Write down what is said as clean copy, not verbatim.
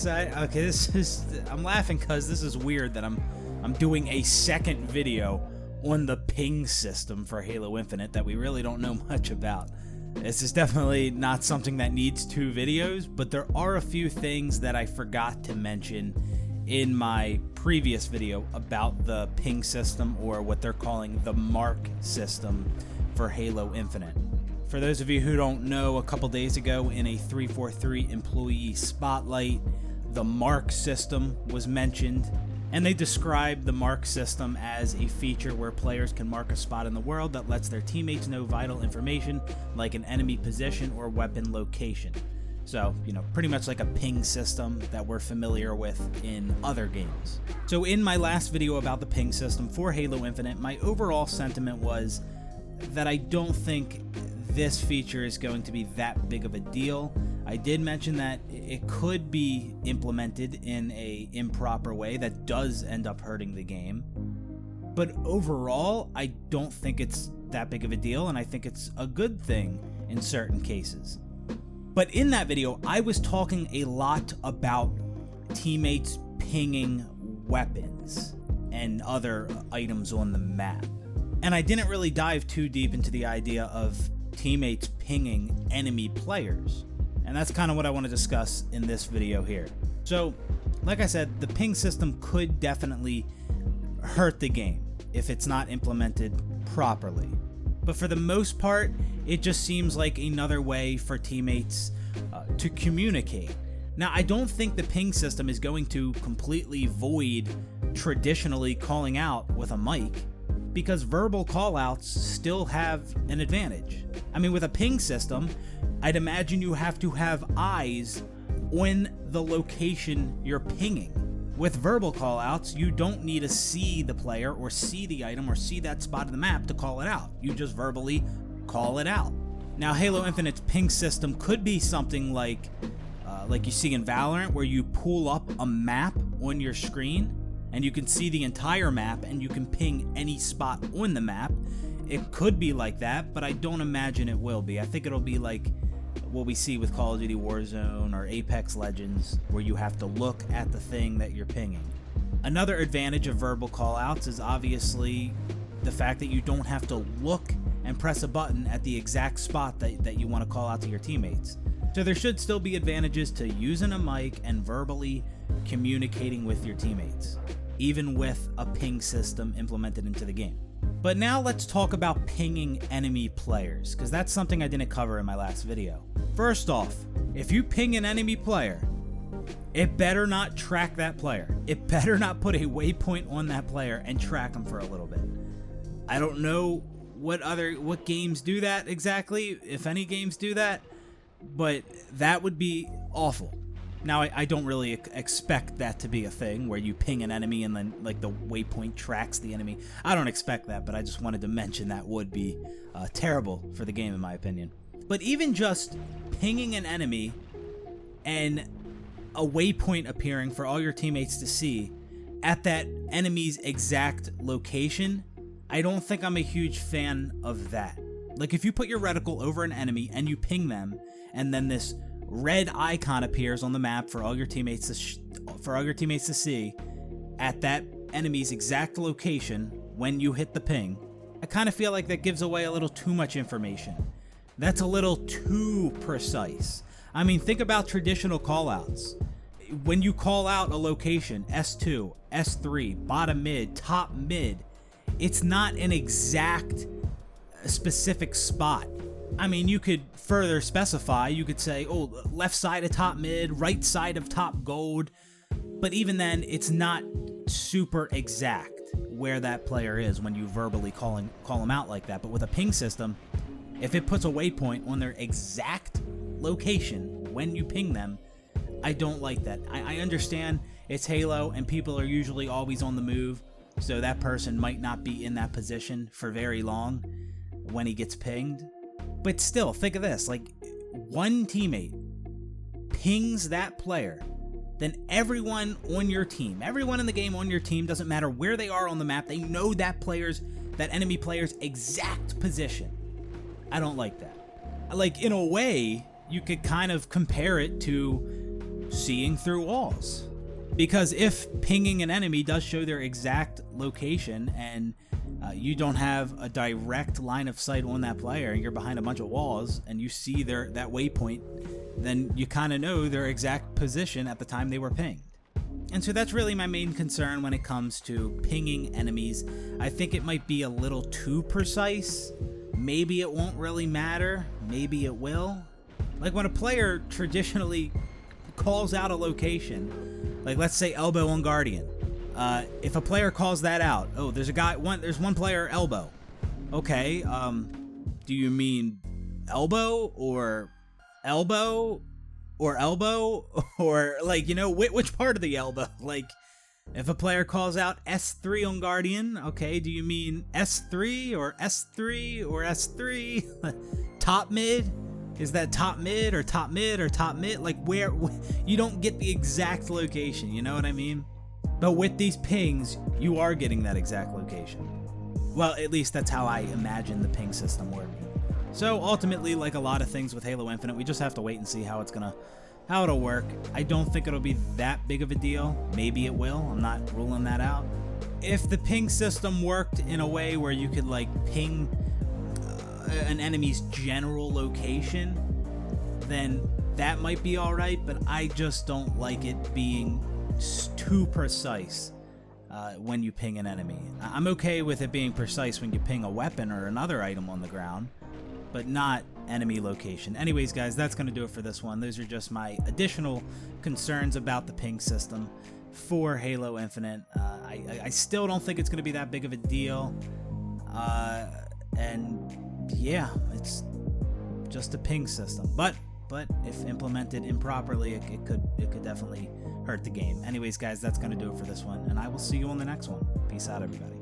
Okay, I'm laughing because this is weird that I'm doing a second video on the ping system for Halo Infinite that we really don't know much about. This is definitely not something that needs 2 videos, but there are a few things that I forgot to mention in my previous video about the ping system, or what they're calling the Mark system for Halo Infinite. For those of you who don't know, a couple days ago in a 343 employee spotlight, the Mark system was mentioned, and they described the Mark system as a feature where players can mark a spot in the world that lets their teammates know vital information like an enemy position or weapon location. So, pretty much like a ping system that we're familiar with in other games. So in my last video about the ping system for Halo Infinite, my overall sentiment was that I don't think this feature is going to be that big of a deal. I did mention that it could be implemented in an improper way that does end up hurting the game. But overall, I don't think it's that big of a deal, and I think it's a good thing in certain cases. But in that video, I was talking a lot about teammates pinging weapons and other items on the map. And I didn't really dive too deep into the idea of teammates pinging enemy players. And that's kind of what I want to discuss in this video here. So, like I said, the ping system could definitely hurt the game if it's not implemented properly. But for the most part, it just seems like another way for teammates to communicate. Now, I don't think the ping system is going to completely void traditionally calling out with a mic, because verbal callouts still have an advantage. I mean, with a ping system, I'd imagine you have to have eyes on the location you're pinging. With verbal callouts, you don't need to see the player or see the item or see that spot of the map to call it out. You just verbally call it out. Now, Halo Infinite's ping system could be something like you see in Valorant, where you pull up a map on your screen and you can see the entire map and you can ping any spot on the map. It could be like that, but I don't imagine it will be. I think it'll be like what we see with Call of Duty Warzone or Apex Legends, where you have to look at the thing that you're pinging. Another advantage of verbal callouts is obviously the fact that you don't have to look and press a button at the exact spot that you want to call out to your teammates. So there should still be advantages to using a mic and verbally communicating with your teammates, even with a ping system implemented into the game. But now let's talk about pinging enemy players, because that's something I didn't cover in my last video. First off, if you ping an enemy player, it better not track that player. It better not put a waypoint on that player and track them for a little bit. I don't know what games do that exactly, if any games do that, but that would be awful. Now, I don't really expect that to be a thing where you ping an enemy and then like the waypoint tracks the enemy. I don't expect that, but I just wanted to mention that would be terrible for the game in my opinion. But even just pinging an enemy and a waypoint appearing for all your teammates to see at that enemy's exact location, I don't think I'm a huge fan of that. Like, if you put your reticle over an enemy and you ping them, and then this red icon appears on the map for all your teammates to see at that enemy's exact location when you hit the ping, I kind of feel like that gives away a little too much information. That's a little too precise. I mean, think about traditional callouts. When you call out a location, S2, S3, bottom mid, top mid, it's not an exact specific spot. I mean, you could further specify. You could say, oh, left side of top mid, right side of top gold. But even then, it's not super exact where that player is when you verbally call them out like that. But with a ping system, if it puts a waypoint on their exact location when you ping them, I don't like that. I understand it's Halo and people are usually always on the move, so that person might not be in that position for very long when he gets pinged. But still, think of this, like, one teammate pings that player, then everyone on your team, everyone in the game on your team, doesn't matter where they are on the map, they know that enemy player's exact position. I don't like that. Like, in a way, you could kind of compare it to seeing through walls. Because if pinging an enemy does show their exact location and you don't have a direct line of sight on that player and you're behind a bunch of walls and you see that waypoint, then you kind of know their exact position at the time they were pinged. And so that's really my main concern when it comes to pinging enemies. I think it might be a little too precise. Maybe it won't really matter. Maybe it will. Like when a player traditionally calls out a location, like let's say elbow on Guardian. If a player calls that out, oh, there's one player elbow. Okay, do you mean elbow or elbow or elbow or like, you know, which part of the elbow? Like if a player calls out S3 on Guardian, okay, do you mean S3 or S3 or S3? Top mid? Is that top mid or top mid or top mid? Like where you don't get the exact location, you know what I mean? But with these pings, you are getting that exact location. Well, at least that's how I imagine the ping system working. So ultimately, like a lot of things with Halo Infinite, we just have to wait and see how it'll work. I don't think it'll be that big of a deal. Maybe it will. I'm not ruling that out. If the ping system worked in a way where you could like ping an enemy's general location, then that might be all right, but I just don't like it being too precise when you ping an enemy. I'm okay with it being precise when you ping a weapon or another item on the ground, but not enemy location. Anyways, guys, that's going to do it for this one. Those are just my additional concerns about the ping system for Halo Infinite. I still don't think it's going to be that big of a deal. And yeah, it's just a ping system. But if implemented improperly, it could definitely hurt the game. Anyways, guys, that's going to do it for this one, and I will see you on the next one. Peace out, everybody.